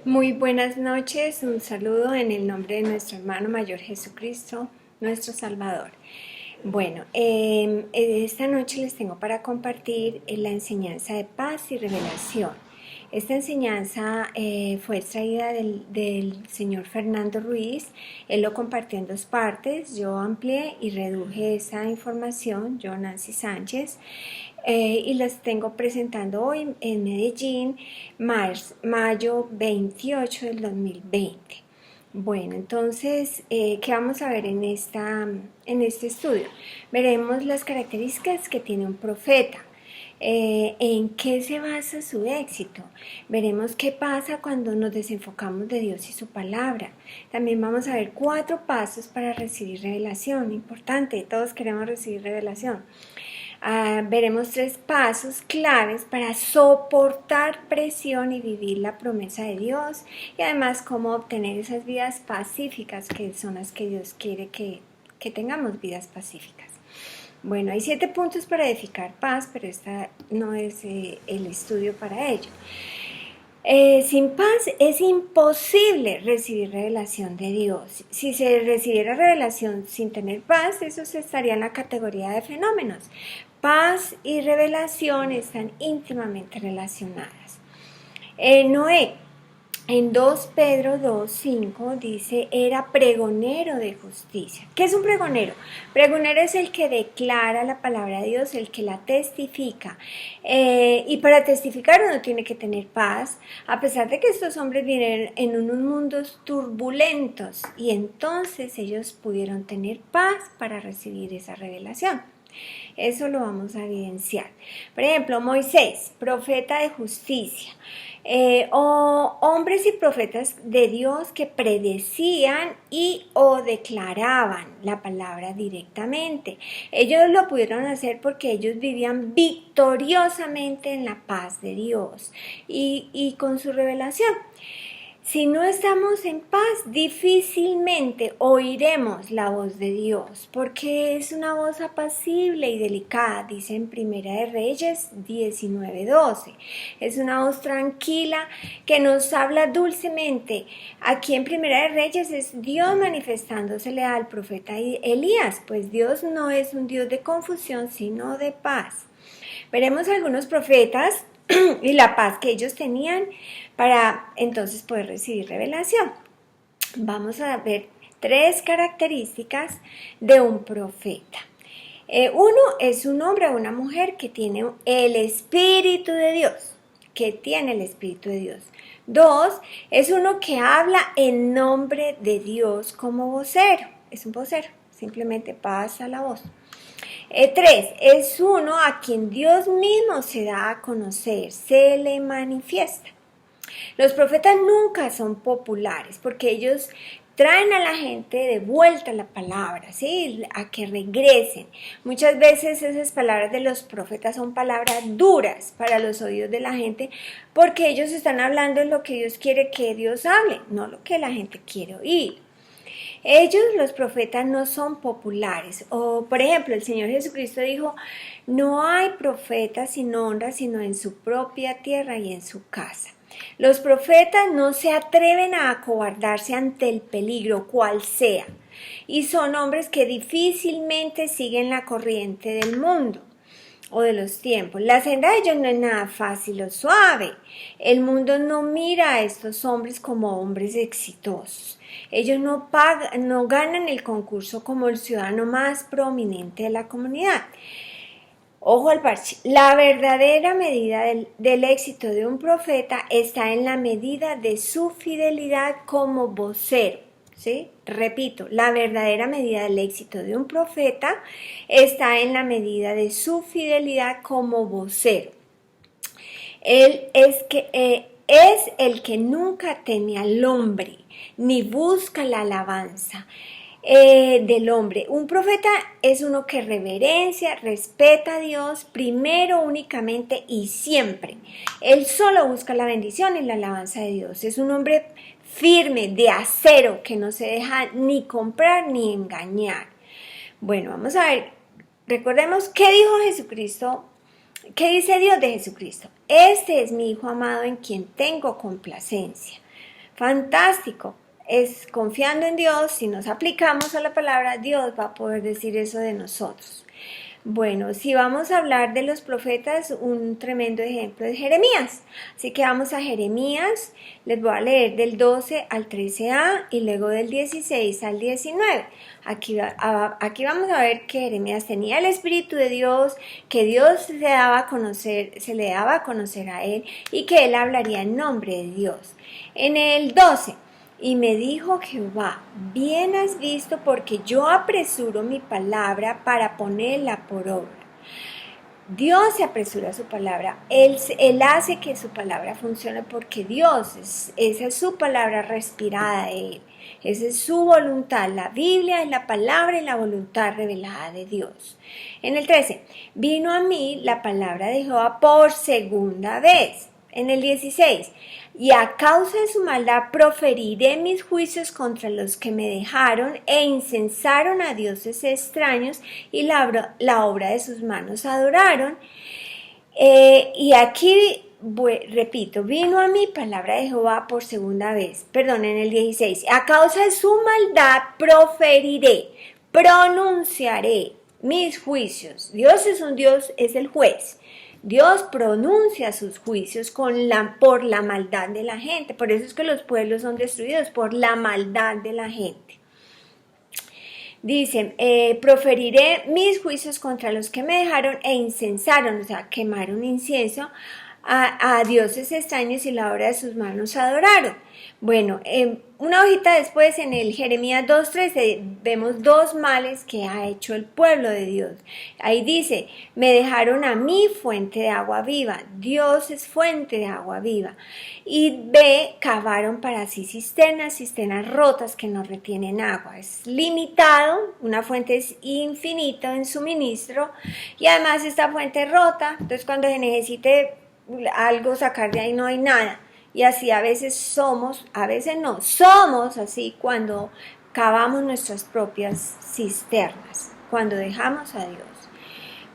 Muy buenas noches, un saludo en el nombre de nuestro hermano mayor Jesucristo, nuestro Salvador. Bueno, esta noche les tengo para compartir la enseñanza de paz y revelación. Esta enseñanza fue extraída del señor Fernando Ruiz. Él lo compartió en dos partes. Yo amplié y reduje esa información, yo Nancy Sánchez, y las tengo presentando hoy en Medellín, mayo 28 del 2020. Bueno, entonces, ¿qué vamos a ver en este estudio? Veremos las características que tiene un profeta. ¿En qué se basa su éxito? Veremos qué pasa cuando nos desenfocamos de Dios y su palabra. También vamos a ver 4 pasos para recibir revelación. Importante, todos queremos recibir revelación. Veremos 3 pasos claves para soportar presión y vivir la promesa de Dios, y además cómo obtener esas vidas pacíficas que son las que Dios quiere que tengamos, vidas pacíficas. Bueno, hay 7 puntos para edificar paz, pero esta no es el estudio para ello. Sin paz es imposible recibir revelación de Dios. Si se recibiera revelación sin tener paz, eso se estaría en la categoría de fenómenos. Paz y revelación están íntimamente relacionadas. Noé, en 2 Pedro 2:5 dice, era pregonero de justicia. ¿Qué es un pregonero? Pregonero es el que declara la palabra de Dios, el que la testifica. Y para testificar uno tiene que tener paz, a pesar de que estos hombres vienen en unos mundos turbulentos, y entonces ellos pudieron tener paz para recibir esa revelación. Eso lo vamos a evidenciar. Por ejemplo, Moisés, profeta de justicia. O hombres y profetas de Dios que predecían y o declaraban la palabra directamente. Ellos lo pudieron hacer porque ellos vivían victoriosamente en la paz de Dios y con su revelación. Si no estamos en paz, difícilmente oiremos la voz de Dios, porque es una voz apacible y delicada, dice en Primera de Reyes 19:12. Es una voz tranquila que nos habla dulcemente. Aquí en Primera de Reyes es Dios manifestándosele al profeta Elías, pues Dios no es un Dios de confusión, sino de paz. Veremos algunos profetas y la paz que ellos tenían para entonces poder recibir revelación. Vamos a ver 3 características de un profeta. Uno es un hombre o una mujer que tiene el Espíritu de Dios, que tiene el Espíritu de Dios. 2, es uno que habla en nombre de Dios como vocero, es un vocero, simplemente pasa la voz. 3, es uno a quien Dios mismo se da a conocer, se le manifiesta. Los profetas nunca son populares porque ellos traen a la gente de vuelta la palabra, ¿sí? A que regresen. Muchas veces esas palabras de los profetas son palabras duras para los oídos de la gente porque ellos están hablando en lo que Dios quiere que Dios hable, no lo que la gente quiere oír. Ellos, los profetas, no son populares. O, por ejemplo, el Señor Jesucristo dijo, no hay profeta sin honra, sino en su propia tierra y en su casa. Los profetas no se atreven a acobardarse ante el peligro, cual sea, y son hombres que difícilmente siguen la corriente del mundo o de los tiempos. La senda de ellos no es nada fácil o suave. El mundo no mira a estos hombres como hombres exitosos. Ellos no ganan el concurso como el ciudadano más prominente de la comunidad. Ojo al parche. La verdadera medida del éxito de un profeta está en la medida de su fidelidad como vocero. ¿Sí? Repito, la verdadera medida del éxito de un profeta está en la medida de su fidelidad como vocero. Él es el que nunca teme al hombre, ni busca la alabanza del hombre. Un profeta es uno que reverencia, respeta a Dios primero, únicamente y siempre. Él solo busca la bendición y la alabanza de Dios. Es un hombre firme, de acero, que no se deja ni comprar ni engañar. Bueno, vamos a ver. Recordemos qué dijo Jesucristo. ¿Qué dice Dios de Jesucristo? Este es mi Hijo amado en quien tengo complacencia. Fantástico. Es confiando en Dios, si nos aplicamos a la palabra, Dios va a poder decir eso de nosotros. Bueno, si vamos a hablar de los profetas, un tremendo ejemplo es Jeremías. Así que vamos a Jeremías, les voy a leer del 12 al 13a y luego del 16 al 19. Aquí vamos a ver que Jeremías tenía el Espíritu de Dios, que Dios se le daba a conocer a él y que él hablaría en nombre de Dios. En el 12. Y me dijo Jehová, bien has visto porque yo apresuro mi palabra para ponerla por obra. Dios se apresura a su palabra, Él hace que su palabra funcione porque esa es su palabra respirada de Él, esa es su voluntad. La Biblia es la palabra y la voluntad revelada de Dios. En el 13, vino a mí la palabra de Jehová por segunda vez. En el 16, y a causa de su maldad proferiré mis juicios contra los que me dejaron e incensaron a dioses extraños y la obra de sus manos adoraron. Y aquí, repito, vino a mí palabra de Jehová por segunda vez. Perdón, en el 16, a causa de su maldad pronunciaré mis juicios. Dios es un Dios, es el juez. Dios pronuncia sus juicios por la maldad de la gente. Por eso es que los pueblos son destruidos, por la maldad de la gente. Dice, proferiré mis juicios contra los que me dejaron e incensaron, o sea, quemaron incienso a dioses extraños y la obra de sus manos adoraron. Bueno, una hojita después en el Jeremías 2:13 vemos dos males que ha hecho el pueblo de Dios. Ahí dice, me dejaron a mí fuente de agua viva. Dios es fuente de agua viva. Y B, cavaron para sí cisternas rotas que no retienen agua. Es limitado, una fuente es infinita en suministro y además esta fuente es rota, entonces cuando se necesite algo sacar de ahí no hay nada. Y así a veces somos así cuando cavamos nuestras propias cisternas, cuando dejamos a Dios.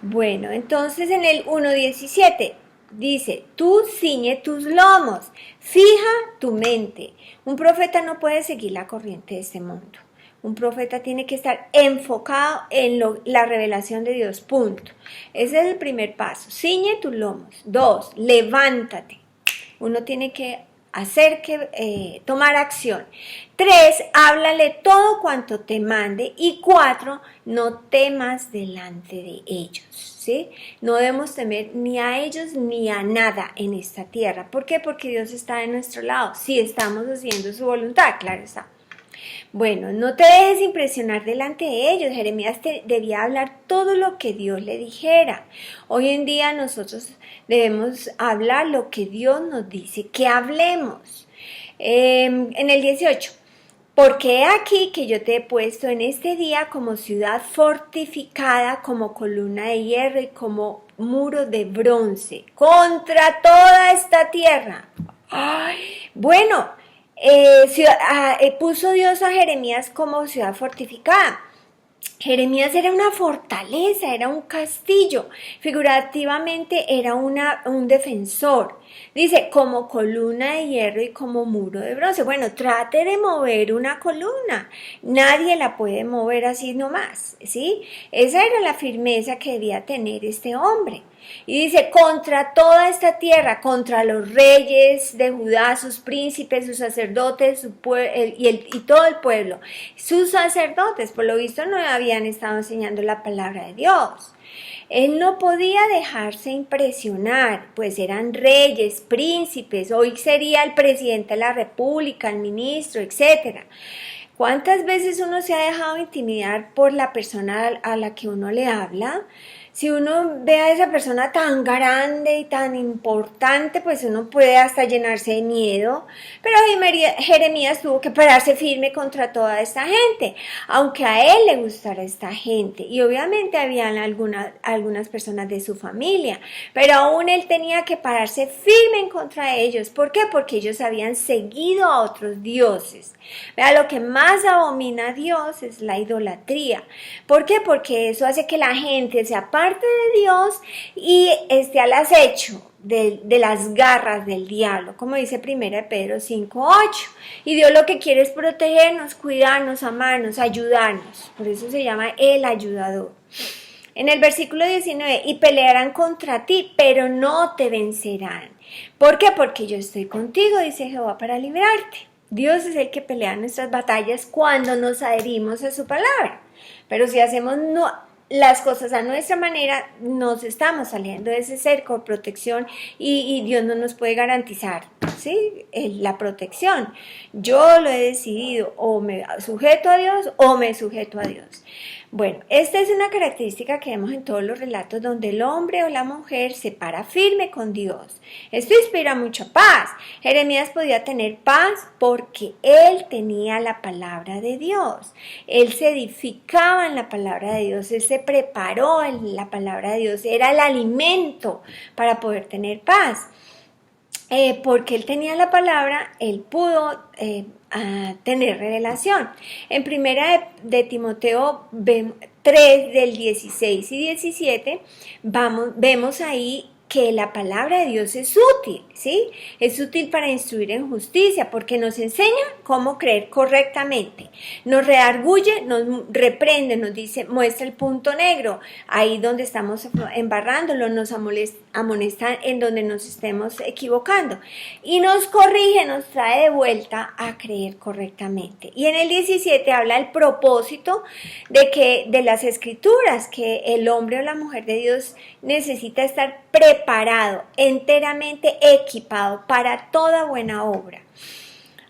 Bueno, entonces en el 1:17 dice, tú ciñe tus lomos, fija tu mente. Un profeta no puede seguir la corriente de este mundo. Un profeta tiene que estar enfocado en la revelación de Dios, punto. Ese es el primer paso. Ciñe tus lomos. 2, levántate. Uno tiene que tomar acción. 3, háblale todo cuanto te mande. Y 4, no temas delante de ellos. ¿Sí? No debemos temer ni a ellos ni a nada en esta tierra. ¿Por qué? Porque Dios está de nuestro lado. Si estamos haciendo su voluntad, claro está. Bueno, no te dejes impresionar delante de ellos. Jeremías debía hablar todo lo que Dios le dijera. Hoy en día nosotros debemos hablar lo que Dios nos dice, que hablemos. En el 18, porque he aquí que yo te he puesto en este día como ciudad fortificada, como columna de hierro y como muro de bronce, contra toda esta tierra. Ay, bueno. Puso Dios a Jeremías como ciudad fortificada. Jeremías era una fortaleza, era un castillo, figurativamente era un defensor. Dice, como columna de hierro y como muro de bronce. Bueno, trate de mover una columna, nadie la puede mover así nomás, ¿sí? Esa era la firmeza que debía tener este hombre. Y dice, contra toda esta tierra, contra los reyes de Judá, sus príncipes, sus sacerdotes, y todo el pueblo. Sus sacerdotes, por lo visto, no habían estado enseñando la palabra de Dios. Él no podía dejarse impresionar, pues eran reyes, príncipes, hoy sería el presidente de la república, el ministro, etc. ¿Cuántas veces uno se ha dejado intimidar por la persona a la que uno le habla? Si uno ve a esa persona tan grande y tan importante, pues uno puede hasta llenarse de miedo. Pero Jeremías tuvo que pararse firme contra toda esta gente, aunque a él le gustara esta gente. Y obviamente habían algunas personas de su familia, pero aún él tenía que pararse firme en contra de ellos. ¿Por qué? Porque ellos habían seguido a otros dioses. Vea, lo que más abomina a Dios es la idolatría. ¿Por qué? Porque eso hace que la gente se aparte de Dios y esté al acecho de las garras del diablo, como dice 1 Pedro 5:8. Y Dios lo que quiere es protegernos, cuidarnos, amarnos, ayudarnos. Por eso se llama el ayudador. En el versículo 19, y pelearán contra ti, pero no te vencerán. ¿Por qué? Porque yo estoy contigo, dice Jehová, para librarte. Dios es el que pelea nuestras batallas cuando nos adherimos a su palabra. Pero si hacemos las cosas a nuestra manera, nos estamos saliendo de ese cerco de protección y Dios no nos puede garantizar, ¿sí? La protección. Yo lo he decidido, o me sujeto a Dios o me sujeto a Dios. Bueno, esta es una característica que vemos en todos los relatos donde el hombre o la mujer se para firme con Dios. Esto inspira mucha paz. Jeremías podía tener paz porque él tenía la palabra de Dios. Él se edificaba en la palabra de Dios, él se preparó en la palabra de Dios, era el alimento para poder tener paz. Porque él tenía la palabra, él pudo tener revelación. En primera de Timoteo 3 del 16 y 17 vemos ahí que la palabra de Dios es útil, ¿sí? Es útil para instruir en justicia porque nos enseña cómo creer correctamente. Nos redarguye, nos reprende, nos dice, muestra el punto negro, ahí donde estamos embarrándolo, nos amonesta en donde nos estemos equivocando. Y nos corrige, nos trae de vuelta a creer correctamente. Y en el 17 habla el propósito de las escrituras, que el hombre o la mujer de Dios necesita estar preparado, enteramente equipado para toda buena obra.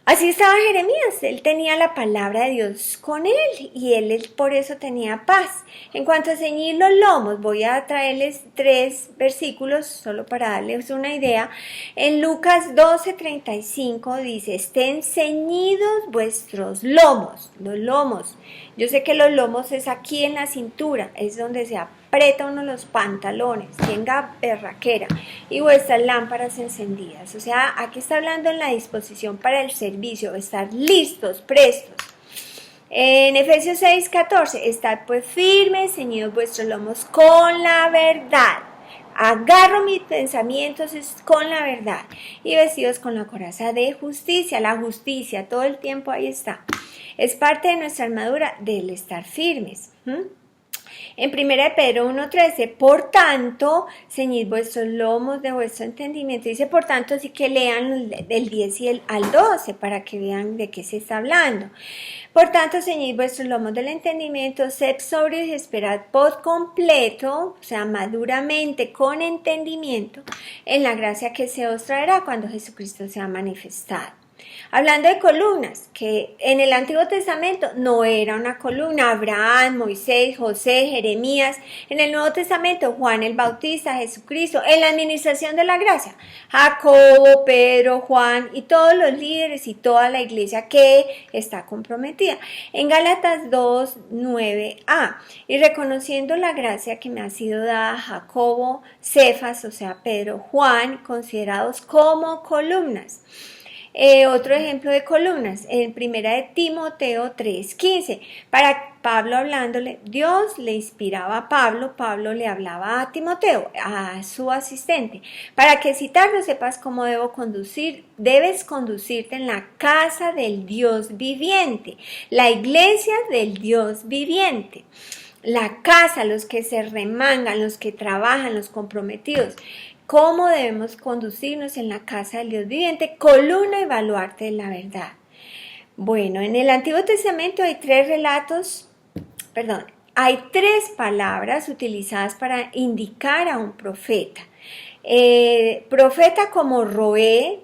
Así estaba Jeremías, él tenía la palabra de Dios con él y él por eso tenía paz. En cuanto a ceñir los lomos, voy a traerles 3 versículos solo para darles una idea. En Lucas 12:35 dice, estén ceñidos vuestros lomos, los lomos. Yo sé que los lomos es aquí en la cintura, es donde se aprieta uno los pantalones, tenga berraquera, y vuestras lámparas encendidas. O sea, aquí está hablando en la disposición para el servicio, estar listos, prestos. En Efesios 6:14, estad pues firmes, ceñidos vuestros lomos con la verdad. Agarro mis pensamientos con la verdad y vestidos con la coraza de justicia. La justicia todo el tiempo ahí está. Es parte de nuestra armadura del estar firmes. En 1 Pedro 1:13, por tanto, ceñid vuestros lomos de vuestro entendimiento. Dice, por tanto, así que lean del 10 al 12 para que vean de qué se está hablando. Por tanto, ceñid vuestros lomos del entendimiento, sed sobrios y esperad por completo, o sea, maduramente, con entendimiento, en la gracia que se os traerá cuando Jesucristo sea manifestado. Hablando de columnas, que en el Antiguo Testamento no era una columna, Abraham, Moisés, José, Jeremías, en el Nuevo Testamento Juan el Bautista, Jesucristo, en la administración de la gracia, Jacobo, Pedro, Juan y todos los líderes y toda la iglesia que está comprometida. En Gálatas 2:9a, y reconociendo la gracia que me ha sido dada, Jacobo, Cefas, o sea Pedro, Juan, considerados como columnas. Otro ejemplo de columnas, en 1 de Timoteo 3:15, para Pablo hablándole, Dios le inspiraba a Pablo, Pablo le hablaba a Timoteo, a su asistente, para que citarlo sepas cómo debes conducirte en la casa del Dios viviente, la iglesia del Dios viviente. La casa, los que se remangan, los que trabajan, los comprometidos. ¿Cómo debemos conducirnos en la casa del Dios viviente? Columna y baluarte de la verdad. Bueno, en el Antiguo Testamento hay 3 palabras utilizadas para indicar a un profeta. Profeta como Roé,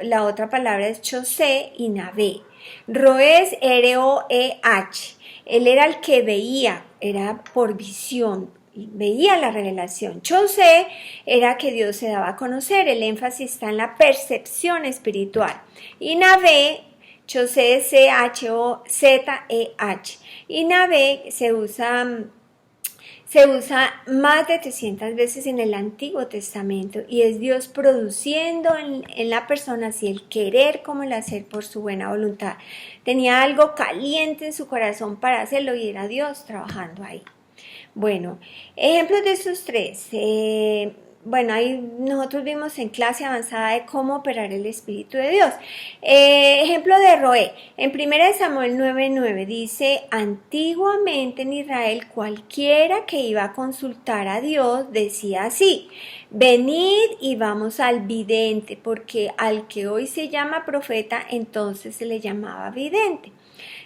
la otra palabra es Chosé y Navé. Roé es R-O-E-H. Él era el que veía, era por visión. Veía la revelación. Chosé era que Dios se daba a conocer, el énfasis está en la percepción espiritual. Y Navé, Chosé es C-H-O-Z-E-H. Y Navé se usa más de 300 veces en el Antiguo Testamento y es Dios produciendo en la persona así el querer como el hacer por su buena voluntad. Tenía algo caliente en su corazón para hacerlo y era Dios trabajando ahí. Bueno, ejemplos de esos 3. bueno, ahí nosotros vimos en clase avanzada de cómo operar el Espíritu de Dios. Ejemplo de Roé, en 1 Samuel 9:9 dice, antiguamente en Israel cualquiera que iba a consultar a Dios decía así, venid y vamos al vidente, porque al que hoy se llama profeta, entonces se le llamaba vidente.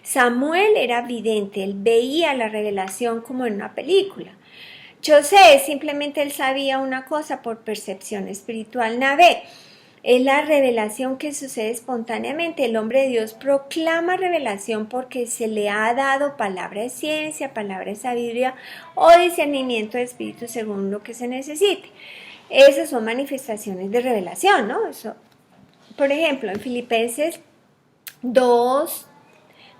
Samuel era vidente, él veía la revelación como en una película. José, simplemente él sabía una cosa por percepción espiritual. Navé es la revelación que sucede espontáneamente. El hombre de Dios proclama revelación porque se le ha dado palabra de ciencia, palabra de sabiduría o discernimiento de espíritu según lo que se necesite. Esas son manifestaciones de revelación, ¿no? Eso, por ejemplo, en Filipenses 2,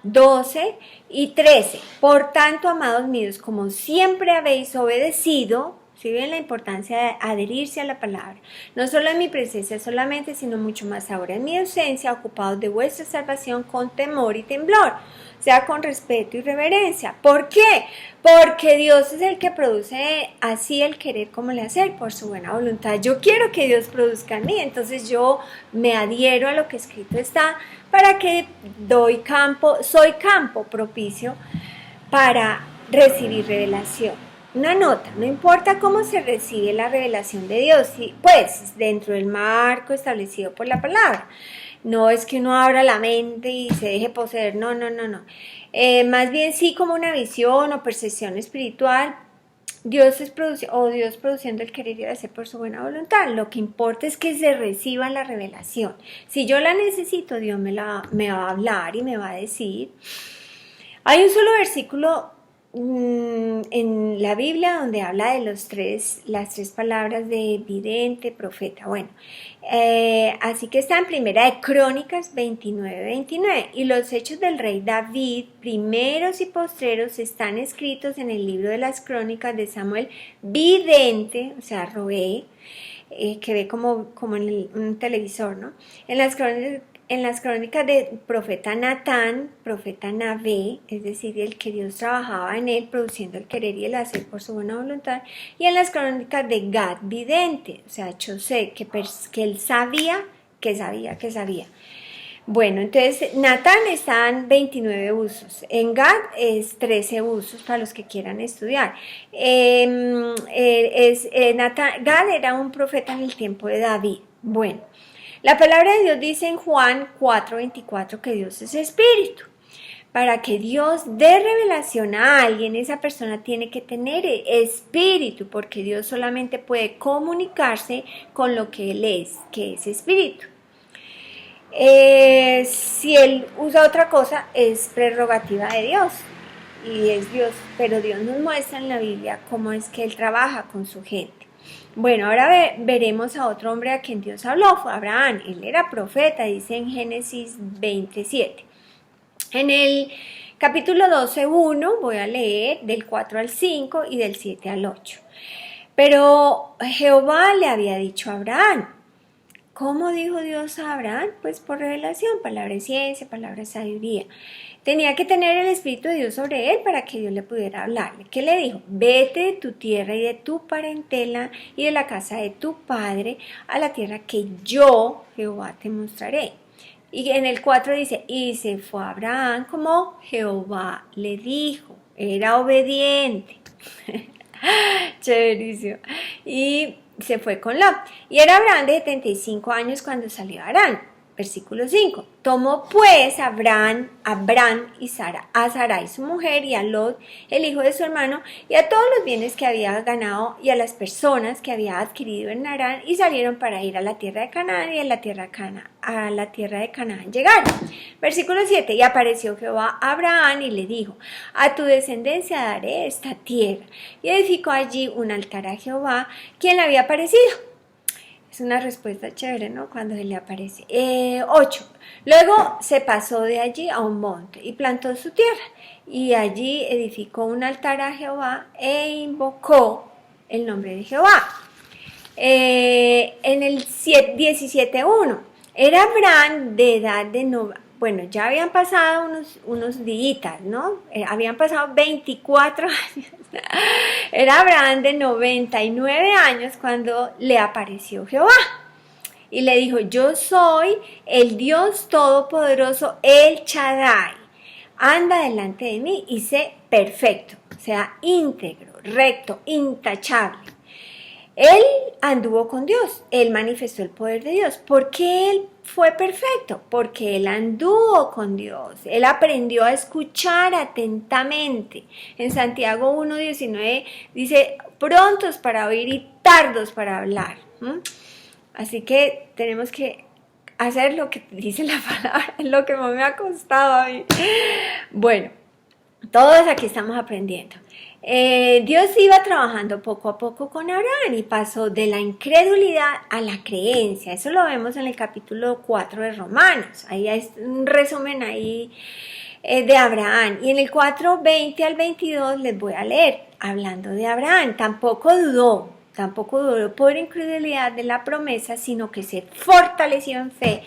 12 y 13. Por tanto, amados míos, como siempre habéis obedecido, si ven la importancia de adherirse a la palabra, no solo en mi presencia solamente, sino mucho más ahora en mi ausencia, ocupados de vuestra salvación con temor y temblor, o sea, con respeto y reverencia. ¿Por qué? Porque Dios es el que produce así el querer como el hacer, por su buena voluntad. Yo quiero que Dios produzca en mí, entonces yo me adhiero a lo que escrito está, para que soy campo propicio para recibir revelación. Una nota, no importa cómo se recibe la revelación de Dios, pues dentro del marco establecido por la palabra. No es que uno abra la mente y se deje poseer, no. Más bien sí como una visión o percepción espiritual, Dios produciendo el querer y el hacer por su buena voluntad. Lo que importa es que se reciba la revelación. Si yo la necesito, Dios me va a hablar y me va a decir. Hay un solo versículo en la Biblia donde habla de las tres palabras de vidente, profeta. Bueno, así que está en Primera de Crónicas 29:29. Y los hechos del rey David, primeros y postreros, están escritos en el libro de las Crónicas de Samuel, vidente, o sea, Roé, que ve como en un televisor, ¿no? En las crónicas de profeta Natán, profeta Navé, es decir, el que Dios trabajaba en él, produciendo el querer y el hacer por su buena voluntad, y en las crónicas de Gad, vidente, o sea, José, que él sabía que sabía. Bueno, entonces Natán están 29 usos, en Gad es 13 usos para los que quieran estudiar. Gad era un profeta en el tiempo de David. Bueno, la palabra de Dios dice en Juan 4:24 que Dios es espíritu. Para que Dios dé revelación a alguien, esa persona tiene que tener espíritu, porque Dios solamente puede comunicarse con lo que Él es, que es espíritu. Si Él usa otra cosa, es prerrogativa de Dios, y es Dios, pero Dios nos muestra en la Biblia cómo es que Él trabaja con su gente. Bueno, ahora veremos a otro hombre a quien Dios habló, fue Abraham. Él era profeta, dice en Génesis 27. En el capítulo 12:1 voy a leer del 4 al 5 y del 7 al 8. Pero Jehová le había dicho a Abraham. ¿Cómo dijo Dios a Abraham? Pues por revelación, palabra de ciencia, palabra de sabiduría. Tenía que tener el Espíritu de Dios sobre él para que Dios le pudiera hablarle. ¿Qué le dijo? Vete de tu tierra y de tu parentela y de la casa de tu padre a la tierra que yo, Jehová, te mostraré. Y en el 4 dice, y se fue Abraham como Jehová le dijo. Era obediente. Chéverísimo. Y se fue con Lot. Y era Abraham de 75 años cuando salió Harán. Versículo 5. Tomó pues Abraham y a Sarai su mujer y a Lot, el hijo de su hermano, y a todos los bienes que había ganado y a las personas que había adquirido en Harán, y salieron para ir a la tierra de Canaán, y a la tierra de Canaán llegaron. Versículo 7. Y apareció Jehová a Abraham y le dijo, a tu descendencia daré esta tierra. Y edificó allí un altar a Jehová, quien le había aparecido. Es una respuesta chévere, ¿no? Cuando se le aparece. 8. Luego se pasó de allí a un monte y plantó su tierra. Y allí edificó un altar a Jehová e invocó el nombre de Jehová. En el 17:1. Era Abraham de edad de bueno, ya habían pasado unos días, ¿no? Habían pasado 24 años. Era Abraham de 99 años cuando le apareció Jehová. Y le dijo, yo soy el Dios Todopoderoso, el Shaddai. Anda delante de mí y sé perfecto, sea íntegro, recto, intachable. Él anduvo con Dios, él manifestó el poder de Dios. ¿Por qué él fue perfecto? Porque él anduvo con Dios, él aprendió a escuchar atentamente. En Santiago 1:19 dice, prontos para oír y tardos para hablar. Así que tenemos que hacer lo que dice la palabra, es lo que más me ha costado a mí. Bueno, todos aquí estamos aprendiendo. Dios iba trabajando poco a poco con Abraham y pasó de la incredulidad a la creencia. Eso lo vemos en el capítulo 4 de Romanos. Ahí hay un resumen ahí de Abraham. Y en el 4:20 al 22 les voy a leer, hablando de Abraham. Tampoco dudó por incredulidad de la promesa, sino que se fortaleció en fe,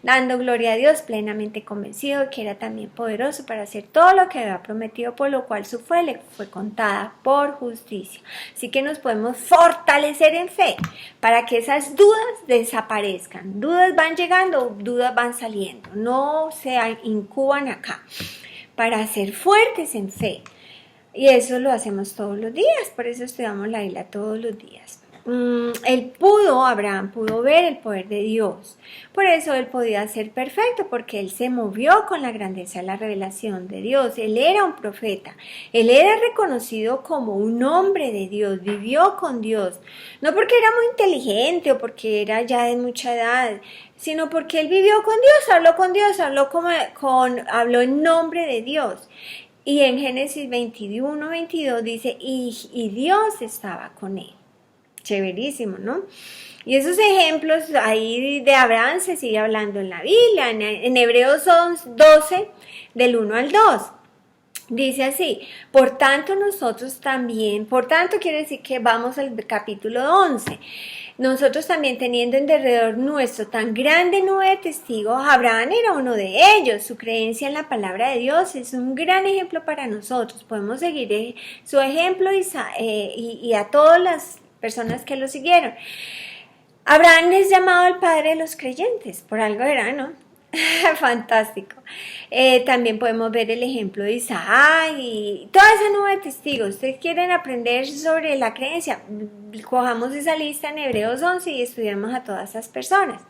dando gloria a Dios, plenamente convencido de que era también poderoso para hacer todo lo que había prometido, por lo cual su fe le fue contada por justicia. Así que nos podemos fortalecer en fe para que esas dudas desaparezcan. Dudas van llegando, dudas van saliendo, no se incuban acá. Para ser fuertes en fe. Y eso lo hacemos todos los días, por eso estudiamos la Biblia todos los días. Abraham pudo ver el poder de Dios, por eso él podía ser perfecto, porque él se movió con la grandeza de la revelación de Dios. Él era un profeta, él era reconocido como un hombre de Dios, vivió con Dios, no porque era muy inteligente o porque era ya de mucha edad, sino porque él vivió con Dios, habló en nombre de Dios. Y en Génesis 21:22 dice, y Dios estaba con él. Chéverísimo, ¿no? Y esos ejemplos ahí de Abraham se sigue hablando en la Biblia, en Hebreos 12, del 1 al 2. Dice así, por tanto quiere decir que vamos al capítulo 11. Nosotros también teniendo en derredor nuestro tan grande nube de testigos, Abraham era uno de ellos. Su creencia en la palabra de Dios es un gran ejemplo para nosotros. Podemos seguir su ejemplo y a todas las personas que lo siguieron. Abraham es llamado el padre de los creyentes, por algo era, ¿no? Fantástico. También podemos ver el ejemplo de Isaac y toda esa nube de testigos. Ustedes quieren aprender sobre la creencia, cojamos esa lista en Hebreos 11 y estudiamos a todas esas personas.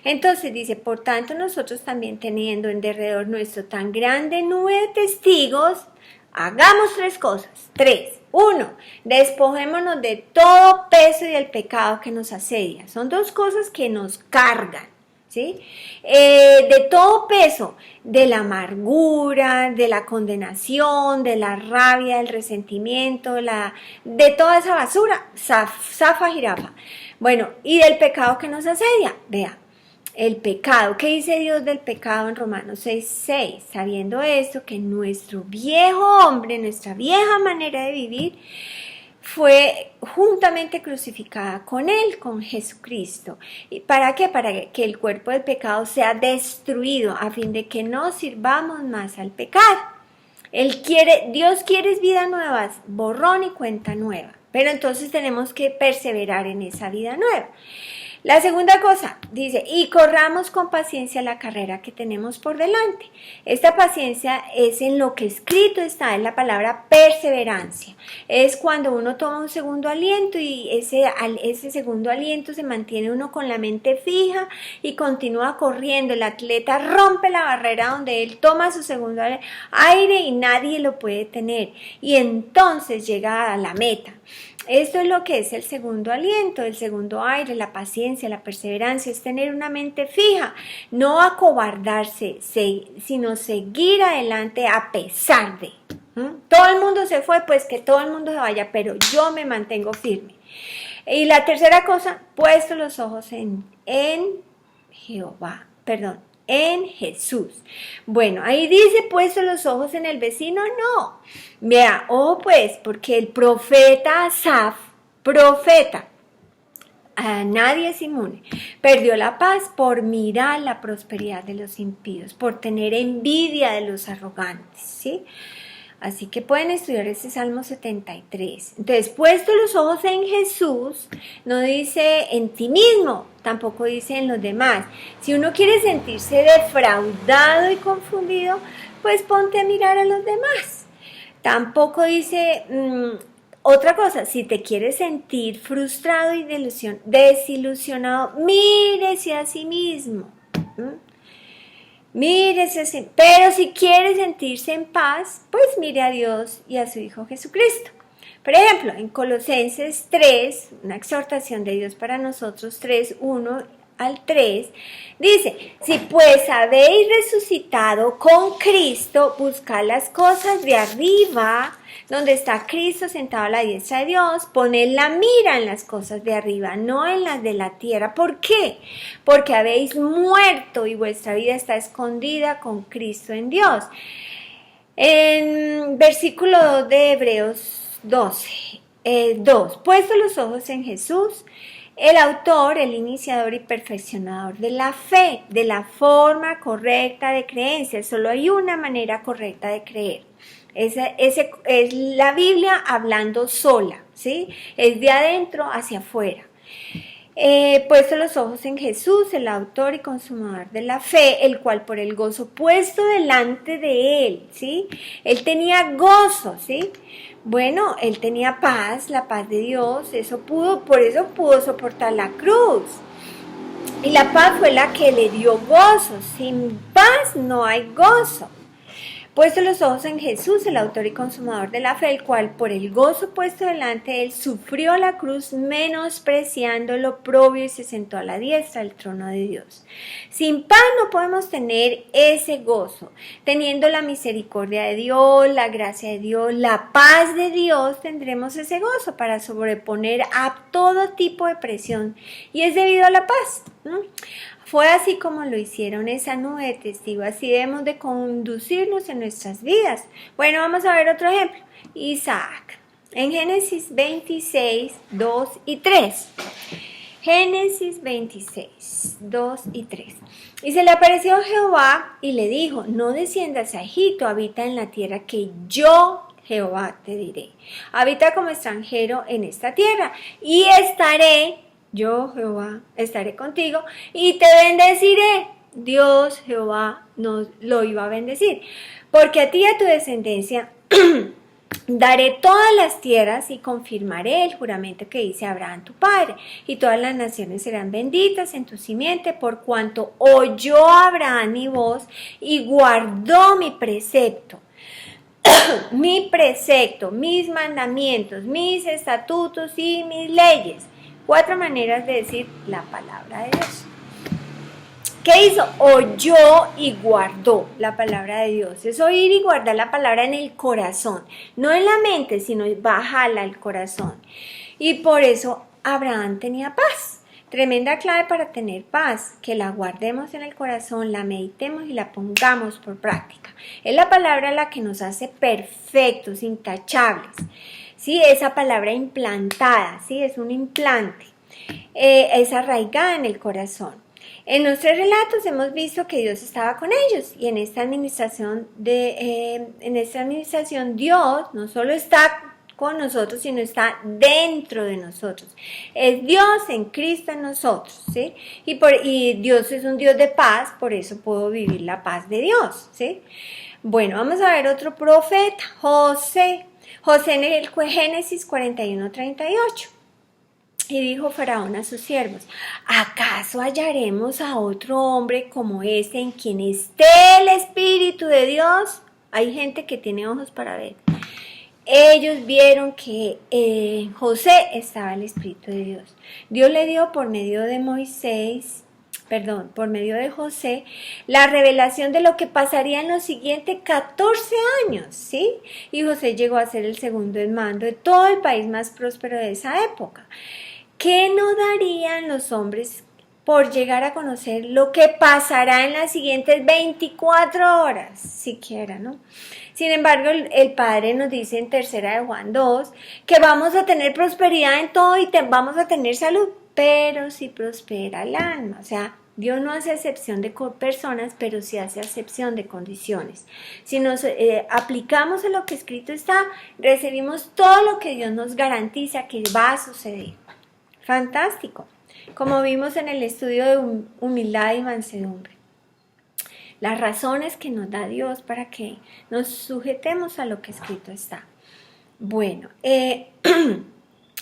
Entonces dice, por tanto nosotros también teniendo en derredor nuestro tan grande nube de testigos, hagamos 3 cosas. 3. 1. Despojémonos de todo peso y del pecado que nos asedia. Son 2 cosas que nos cargan. ¿Sí? De todo peso, de la amargura, de la condenación, de la rabia, del resentimiento, de toda esa basura, zafa jirafa. Bueno, y del pecado que nos asedia, vea, el pecado, ¿qué dice Dios del pecado en Romanos 6:6? Sabiendo esto, que nuestro viejo hombre, nuestra vieja manera de vivir, fue juntamente crucificada con él, con Jesucristo. ¿Y para qué? Para que el cuerpo del pecado sea destruido, a fin de que no sirvamos más al pecado. Dios quiere vida nueva, borrón y cuenta nueva. Pero entonces tenemos que perseverar en esa vida nueva. La segunda cosa, dice, y corramos con paciencia la carrera que tenemos por delante. Esta paciencia es en lo que escrito está, en la palabra perseverancia. Es cuando uno toma un segundo aliento y ese segundo aliento se mantiene uno con la mente fija y continúa corriendo. El atleta rompe la barrera donde él toma su segundo aire y nadie lo puede tener. Y entonces llega a la meta. Esto es lo que es el segundo aliento, el segundo aire, la paciencia, la perseverancia, es tener una mente fija, no acobardarse, sino seguir adelante a pesar de. Todo el mundo se fue, pues que todo el mundo se vaya, pero yo me mantengo firme. Y la tercera cosa, puesto los ojos en Jesús. Bueno, ahí dice puesto los ojos en el vecino, no. Vea, pues, porque el profeta Asaf, nadie es inmune. Perdió la paz por mirar la prosperidad de los impíos, por tener envidia de los arrogantes, ¿sí? Así que pueden estudiar este Salmo 73. Entonces, puesto los ojos en Jesús, no dice en ti mismo, tampoco dice en los demás. Si uno quiere sentirse defraudado y confundido, pues ponte a mirar a los demás. Tampoco dice otra cosa, si te quieres sentir frustrado y desilusionado, mírese a sí mismo. Mírese, pero si quiere sentirse en paz, pues mire a Dios y a su Hijo Jesucristo. Por ejemplo, en Colosenses 3, una exhortación de Dios para nosotros, 3, 1 al 3, dice, si pues habéis resucitado con Cristo, buscad las cosas de arriba, donde está Cristo sentado a la diestra de Dios, poned la mira en las cosas de arriba, no en las de la tierra. ¿Por qué? Porque habéis muerto y vuestra vida está escondida con Cristo en Dios. En versículo 2 de Hebreos 2, puesto los ojos en Jesús, el autor, el iniciador y perfeccionador de la fe, de la forma correcta de creencia. Solo hay una manera correcta de creer. Ese es la Biblia hablando sola, ¿sí? Es de adentro hacia afuera. Puesto los ojos en Jesús, el autor y consumador de la fe, el cual por el gozo puesto delante de él, ¿sí? Él tenía gozo, ¿sí? Bueno, él tenía paz, la paz de Dios, por eso pudo soportar la cruz. Y la paz fue la que le dio gozo. Sin paz no hay gozo. Puesto los ojos en Jesús, el autor y consumador de la fe, el cual por el gozo puesto delante de él sufrió la cruz, menospreciando lo oprobio y se sentó a la diestra del trono de Dios. Sin paz no podemos tener ese gozo. Teniendo la misericordia de Dios, la gracia de Dios, la paz de Dios, tendremos ese gozo para sobreponer a todo tipo de presión. Y es debido a la paz. Fue así como lo hicieron esa nube de testigos, así debemos de conducirnos en nuestras vidas. Bueno, vamos a ver otro ejemplo. Isaac, en Génesis 26, 2 y 3. Génesis 26, 2 y 3. Y se le apareció Jehová y le dijo, no desciendas a Egipto, habita en la tierra que yo, Jehová, te diré. Habita como extranjero en esta tierra y yo, Jehová, estaré contigo y te bendeciré. Dios, Jehová, nos lo iba a bendecir. Porque a ti y a tu descendencia daré todas las tierras y confirmaré el juramento que hice a Abraham tu padre. Y todas las naciones serán benditas en tu simiente, por cuanto oyó Abraham mi voz y guardó mi precepto. Mis mandamientos, mis estatutos y mis leyes. 4 maneras de decir la palabra de Dios. ¿Qué hizo? Oyó y guardó la palabra de Dios. Es oír y guardar la palabra en el corazón. No en la mente, sino bajarla al corazón. Y por eso Abraham tenía paz. Tremenda clave para tener paz, que la guardemos en el corazón, la meditemos y la pongamos por práctica. Es la palabra la que nos hace perfectos, intachables. ¿Sí? Esa palabra implantada, ¿sí? Es un implante, es arraigada en el corazón. En nuestros relatos hemos visto que Dios estaba con ellos y en esta administración Dios no solo está con nosotros, sino está dentro de nosotros. Es Dios en Cristo en nosotros, ¿sí? Y Dios es un Dios de paz, por eso puedo vivir la paz de Dios, ¿sí? Bueno, vamos a ver otro profeta, José en el Génesis 41:38. Y dijo Faraón a sus siervos, ¿acaso hallaremos a otro hombre como este en quien esté el Espíritu de Dios? Hay gente que tiene ojos para ver. Ellos vieron que en José estaba el Espíritu de Dios. Dios le dio por medio de José, la revelación de lo que pasaría en los siguientes 14 años, ¿sí? Y José llegó a ser el segundo en mando de todo el país más próspero de esa época. ¿Qué no darían los hombres por llegar a conocer lo que pasará en las siguientes 24 horas? Siquiera, ¿no? Sin embargo, el Padre nos dice en 3 de Juan 2 que vamos a tener prosperidad en todo y vamos a tener salud. pero si prospera el alma. O sea, Dios no hace excepción de personas, pero sí hace excepción de condiciones. Si nos aplicamos a lo que escrito está, recibimos todo lo que Dios nos garantiza que va a suceder. Fantástico. Como vimos en el estudio de humildad y mansedumbre. Las razones que nos da Dios para que nos sujetemos a lo que escrito está. Bueno,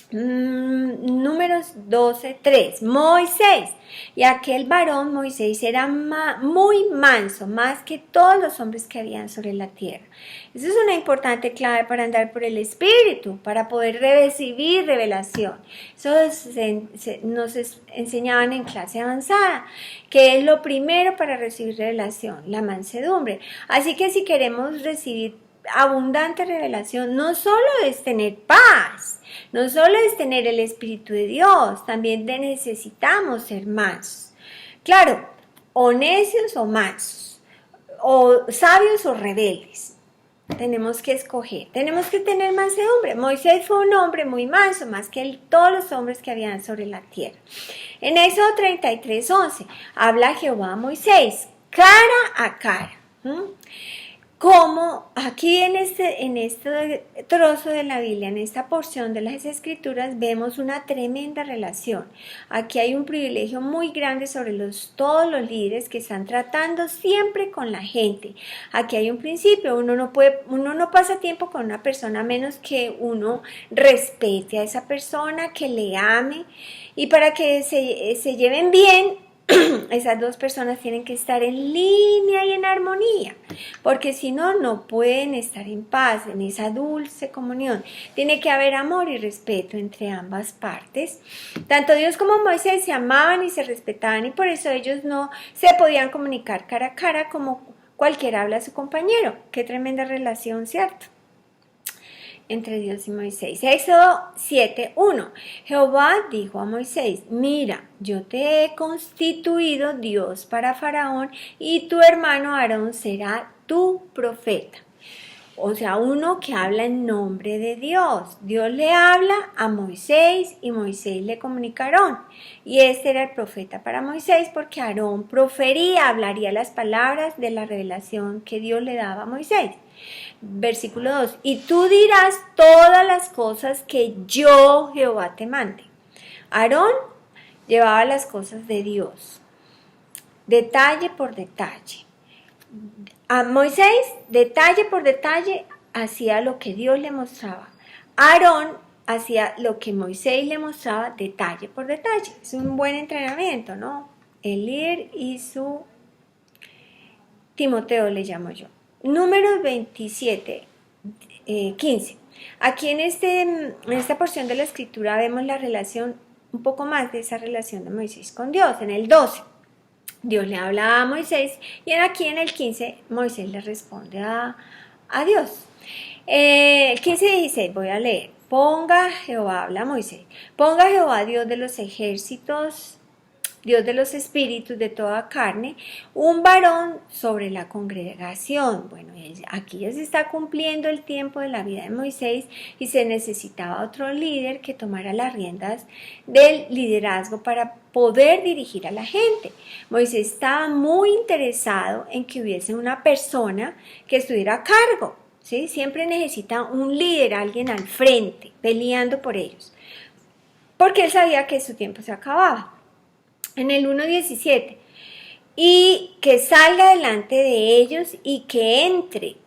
Números 12:3. Moisés. Y aquel varón Moisés era muy manso, más que todos los hombres que habían sobre la tierra. Esa es una importante clave para andar por el Espíritu, para poder recibir revelación. Eso nos enseñaban en clase avanzada, que es lo primero para recibir revelación, la mansedumbre. Así que si queremos recibir abundante revelación, no solo es tener paz, no solo es tener el Espíritu de Dios, también necesitamos ser mansos. Claro, o necios o mansos, o sabios o rebeldes. Tenemos que escoger, tenemos que tener mansedumbre. Moisés fue un hombre muy manso, más que todos los hombres que habían sobre la tierra. En Éxodo 33:11, habla Jehová a Moisés, cara a cara. Como aquí en este trozo de la Biblia, en esta porción de las Escrituras, vemos una tremenda relación. Aquí hay un privilegio muy grande sobre todos los líderes que están tratando siempre con la gente. Aquí hay un principio, uno no pasa tiempo con una persona a menos que uno respete a esa persona, que le ame, y para que se lleven bien, esas dos personas tienen que estar en línea y en armonía, porque si no, no pueden estar en paz, en esa dulce comunión. Tiene que haber amor y respeto entre ambas partes. Tanto Dios como Moisés se amaban y se respetaban, y por eso ellos no se podían comunicar cara a cara como cualquiera habla a su compañero. Qué tremenda relación, ¿cierto?, entre Dios y Moisés. Éxodo 7:1. Jehová dijo a Moisés, mira, yo te he constituido Dios para Faraón y tu hermano Aarón será tu profeta. O sea, uno que habla en nombre de Dios. Dios le habla a Moisés y Moisés le comunica a Aarón. Y este era el profeta para Moisés porque Aarón hablaría las palabras de la revelación que Dios le daba a Moisés. Versículo 2. Y tú dirás todas las cosas que yo, Jehová, te mande. Aarón llevaba las cosas de Dios, detalle por detalle. A Moisés, detalle por detalle, hacía lo que Dios le mostraba. Aarón hacía lo que Moisés le mostraba, detalle por detalle. Es un buen entrenamiento, ¿no? El líder y su Timoteo le llamo yo. Números 27:15. Aquí en esta porción de la escritura vemos la relación, un poco más de esa relación de Moisés con Dios. En el 12, Dios le habla a Moisés y aquí en el 15, Moisés le responde a Dios. El 15:16, voy a leer. Ponga Jehová, habla a Moisés, ponga Jehová Dios de los ejércitos, Dios de los espíritus de toda carne, un varón sobre la congregación. Bueno, aquí ya se está cumpliendo el tiempo de la vida de Moisés y se necesitaba otro líder que tomara las riendas del liderazgo para poder dirigir a la gente. Moisés estaba muy interesado en que hubiese una persona que estuviera a cargo, ¿sí? Siempre necesita un líder, alguien al frente, peleando por ellos, porque él sabía que su tiempo se acababa. En el 1:17, y que salga delante de ellos y que entre,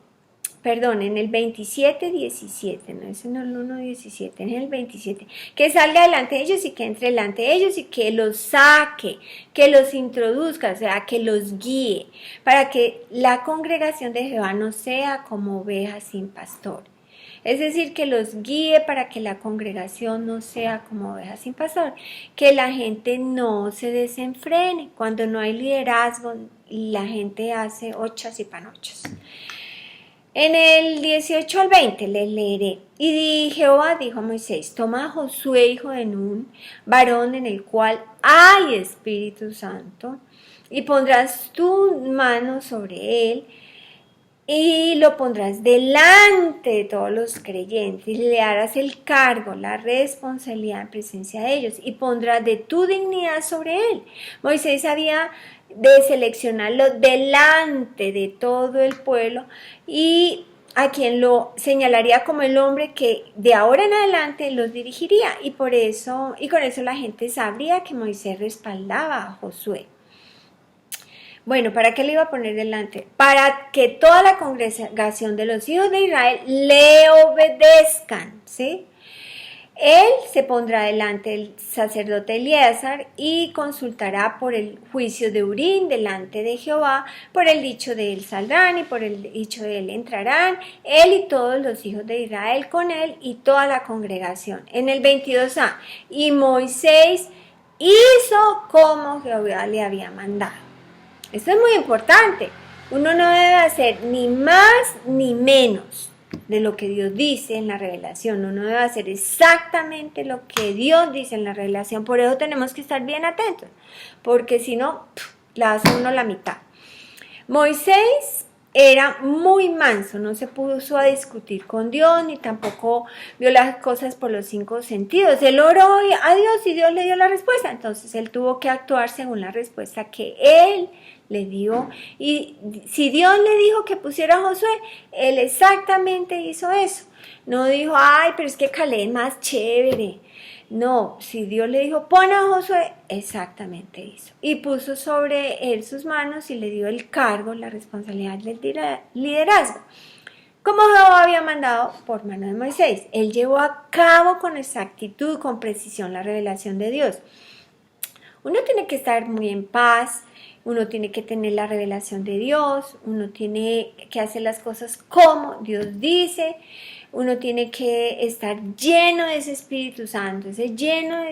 en el 27:17, no es en el 1:17, en el 27, que salga delante de ellos y que entre delante de ellos y que los saque, que los introduzca, o sea, que los guíe, para que la congregación de Jehová no sea como ovejas sin pastor. Es decir, que los guíe para que la congregación no sea como ovejas sin pastor, que la gente no se desenfrene. Cuando no hay liderazgo, la gente hace ochas y panochas. En el 18 al 20 les leeré. Y Jehová dijo a Moisés, toma a Josué, hijo de Nun, varón en el cual hay Espíritu Santo, y pondrás tu mano sobre él, y lo pondrás delante de todos los creyentes y le harás el cargo, la responsabilidad en presencia de ellos y pondrás de tu dignidad sobre él. Moisés había de seleccionarlo delante de todo el pueblo y a quien lo señalaría como el hombre que de ahora en adelante los dirigiría y con eso la gente sabría que Moisés respaldaba a Josué. Bueno, ¿para qué le iba a poner delante? Para que toda la congregación de los hijos de Israel le obedezcan, ¿sí? Él se pondrá delante del sacerdote Eleazar y consultará por el juicio de Urim delante de Jehová, por el dicho de él saldrán y por el dicho de él entrarán, él y todos los hijos de Israel con él y toda la congregación. En el 22a, y Moisés hizo como Jehová le había mandado. Esto es muy importante. Uno no debe hacer ni más ni menos de lo que Dios dice en la revelación. Uno debe hacer exactamente lo que Dios dice en la revelación. Por eso tenemos que estar bien atentos, porque si no, la hace uno la mitad. Moisés era muy manso, no se puso a discutir con Dios, ni tampoco vio las cosas por los 5 sentidos. Él oró a Dios y Dios le dio la respuesta. Entonces él tuvo que actuar según la respuesta que él le dio. Y si Dios le dijo que pusiera a Josué, él exactamente hizo eso. No dijo, ay, pero es que Caleb es más chévere. No, si Dios le dijo, pon a Josué, exactamente hizo. Y puso sobre él sus manos y le dio el cargo, la responsabilidad del liderazgo. Como Jehová había mandado por mano de Moisés. Él llevó a cabo con exactitud, con precisión la revelación de Dios. Uno tiene que estar muy en paz, uno tiene que tener la revelación de Dios, uno tiene que hacer las cosas como Dios dice, uno tiene que estar lleno de ese Espíritu Santo, ese lleno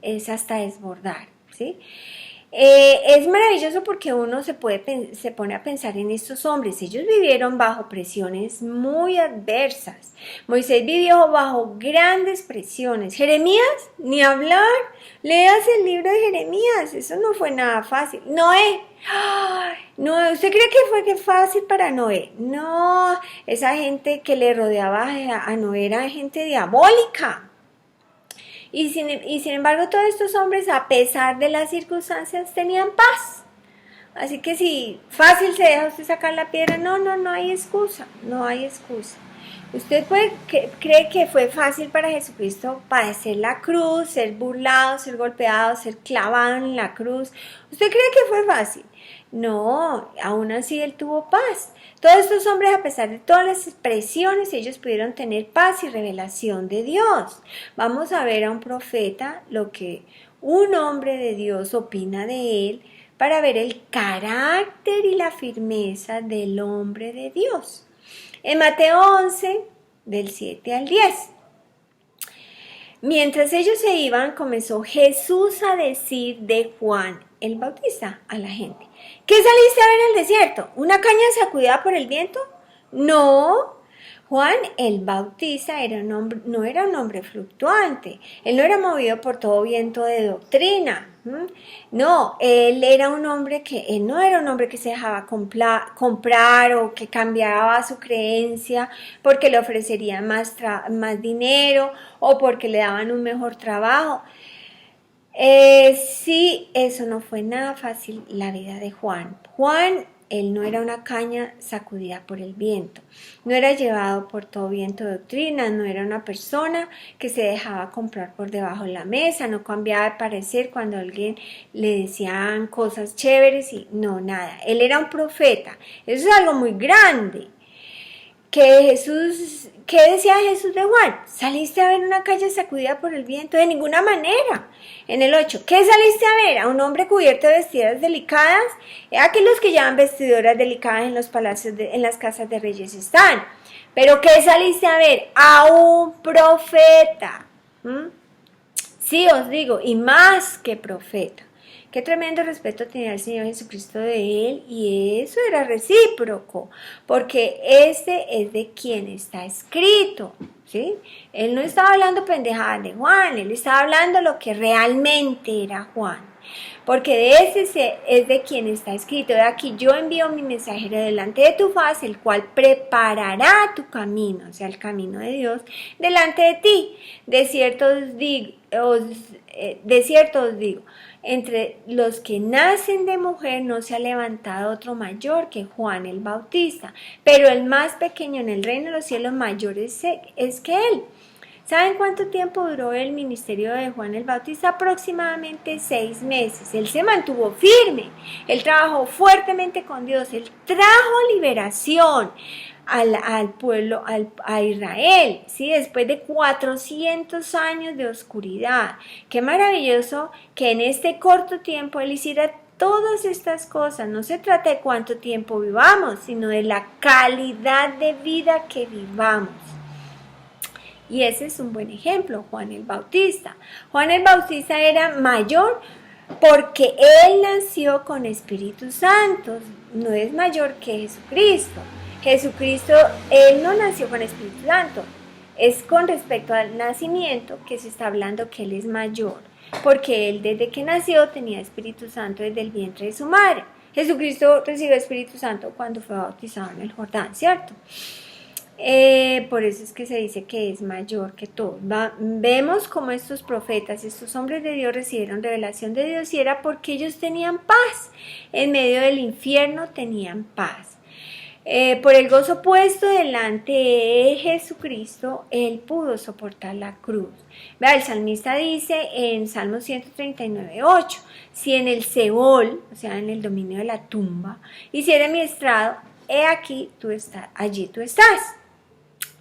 es hasta desbordar, ¿sí? Es maravilloso porque uno se pone a pensar en estos hombres. Ellos vivieron bajo presiones muy adversas. Moisés vivió bajo grandes presiones. Jeremías, ni hablar. Leas el libro de Jeremías. Eso no fue nada fácil. Noé. ¡Ay! No, ¿usted cree que fue fácil para Noé? No, esa gente que le rodeaba a Noé era gente diabólica. Y sin embargo, todos estos hombres, a pesar de las circunstancias, tenían paz. Así que si fácil se deja usted sacar la piedra, no hay excusa, no hay excusa. ¿Usted cree que fue fácil para Jesucristo padecer la cruz, ser burlado, ser golpeado, ser clavado en la cruz? ¿Usted cree que fue fácil? No, aún así él tuvo paz. Todos estos hombres, a pesar de todas las presiones, ellos pudieron tener paz y revelación de Dios. Vamos a ver a un profeta lo que un hombre de Dios opina de él para ver el carácter y la firmeza del hombre de Dios. En Mateo 11, del 7 al 10. Mientras ellos se iban, comenzó Jesús a decir de Juan el Bautista a la gente: ¿qué saliste a ver en el desierto? ¿Una caña sacudida por el viento? No. Juan el Bautista no era un hombre fluctuante. Él no era movido por todo viento de doctrina. No, él no era un hombre que se dejaba comprar o que cambiaba su creencia porque le ofrecerían más dinero o porque le daban un mejor trabajo. Sí, eso no fue nada fácil la vida de Juan. Él no era una caña sacudida por el viento, no era llevado por todo viento de doctrina, no era una persona que se dejaba comprar por debajo de la mesa, no cambiaba de parecer cuando alguien le decían cosas chéveres y no, nada. Él era un profeta, eso es algo muy grande. ¿Qué decía Jesús de Juan? ¿Saliste a ver una calle sacudida por el viento? De ninguna manera. En el 8, ¿qué saliste a ver? ¿A un hombre cubierto de vestiduras delicadas? Aquí los que llevan vestiduras delicadas en los palacios, en las casas de reyes están. ¿Pero qué saliste a ver? A un profeta. Sí, os digo, y más que profeta. Qué tremendo respeto tenía el Señor Jesucristo de él, y eso era recíproco, porque este es de quien está escrito, ¿sí? Él no estaba hablando pendejadas de Juan, él estaba hablando lo que realmente era Juan. porque de es de quien está escrito: de aquí yo envío mi mensajero delante de tu faz, el cual preparará tu camino, o sea, el camino de Dios, delante de ti. De cierto os digo, entre los que nacen de mujer no se ha levantado otro mayor que Juan el Bautista, pero el más pequeño en el reino de los cielos mayor es que él. ¿Saben cuánto tiempo duró el ministerio de Juan el Bautista? Aproximadamente 6 meses. Él se mantuvo firme, él trabajó fuertemente con Dios, él trajo liberación al pueblo, a Israel, ¿sí? Después de 400 años de oscuridad. Qué maravilloso que en este corto tiempo él hiciera todas estas cosas. No se trata de cuánto tiempo vivamos, sino de la calidad de vida que vivamos. Y ese es un buen ejemplo, Juan el Bautista. Juan el Bautista era mayor porque él nació con Espíritu Santo, no es mayor que Jesucristo. Jesucristo, él no nació con Espíritu Santo, es con respecto al nacimiento que se está hablando que él es mayor, porque él desde que nació tenía Espíritu Santo desde el vientre de su madre. Jesucristo recibió Espíritu Santo cuando fue bautizado en el Jordán, ¿cierto? Por eso es que se dice que es mayor que todo. Vemos cómo estos profetas, estos hombres de Dios recibieron revelación de Dios, y era porque ellos tenían paz. En medio del infierno tenían paz. Por el gozo puesto delante de Jesucristo, él pudo soportar la cruz. Vea, el salmista dice en Salmo 139:8: si en el Seol, o sea, en el dominio de la tumba, hiciera mi estrado, he aquí tú estás, allí tú estás.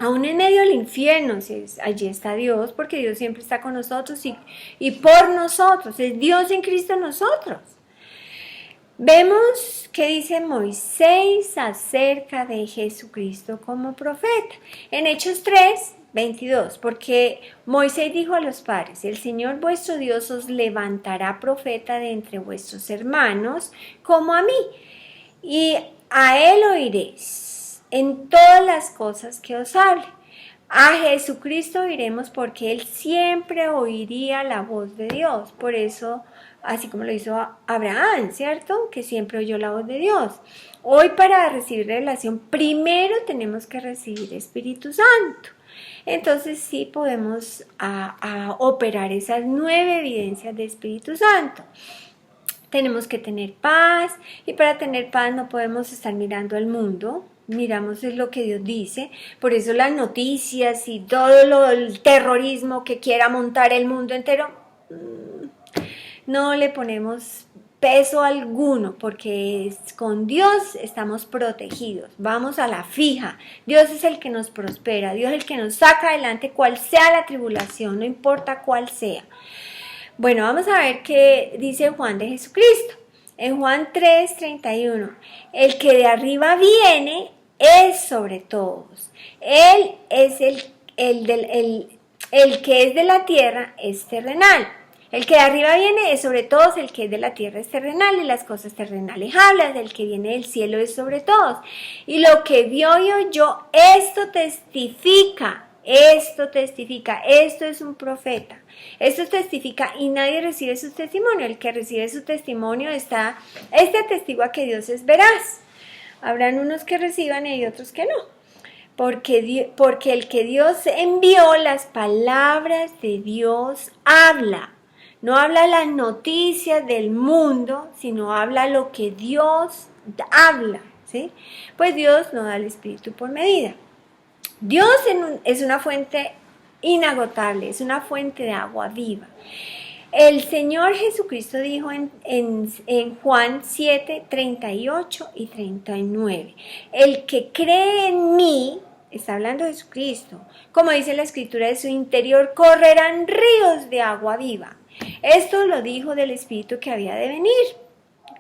Aún en medio del infierno, allí está Dios, porque Dios siempre está con nosotros y por nosotros. Es Dios en Cristo en nosotros. Vemos que dice Moisés acerca de Jesucristo como profeta. En Hechos 3:22, porque Moisés dijo a los padres: el Señor vuestro Dios os levantará profeta de entre vuestros hermanos, como a mí, y a él oiréis en todas las cosas que os hable. A Jesucristo oiremos porque él siempre oiría la voz de Dios. Por eso, así como lo hizo Abraham, ¿cierto? Que siempre oyó la voz de Dios. Hoy, para recibir revelación, primero tenemos que recibir Espíritu Santo. Entonces sí podemos a operar esas 9 evidencias de Espíritu Santo. Tenemos que tener paz, y para tener paz no podemos estar mirando al mundo. Miramos es lo que Dios dice. Por eso las noticias y todo el terrorismo que quiera montar el mundo entero, no le ponemos peso alguno, porque con Dios estamos protegidos. Vamos a la fija. Dios es el que nos prospera, Dios es el que nos saca adelante, cual sea la tribulación, no importa cuál sea. Bueno, vamos a ver qué dice Juan de Jesucristo. En Juan 3:31, el que de arriba viene es sobre todos. Él es el que es de la tierra es terrenal. El que de arriba viene es sobre todos, el que es de la tierra es terrenal, y las cosas terrenales hablan, del que viene del cielo es sobre todos. Y lo que vio y oyó, esto testifica, esto es un profeta. Esto testifica, y nadie recibe su testimonio. El que recibe su testimonio atestigua que Dios es veraz. Habrán unos que reciban y otros que no. Porque el que Dios envió, las palabras de Dios habla. No habla las noticias del mundo, sino habla lo que Dios habla, ¿sí? Pues Dios no da el Espíritu por medida. Dios es una fuente inagotable, es una fuente de agua viva. El Señor Jesucristo dijo en Juan 7:38 y 39, el que cree en mí, está hablando de Jesucristo, como dice la Escritura, de su interior correrán ríos de agua viva. Esto lo dijo del Espíritu que había de venir,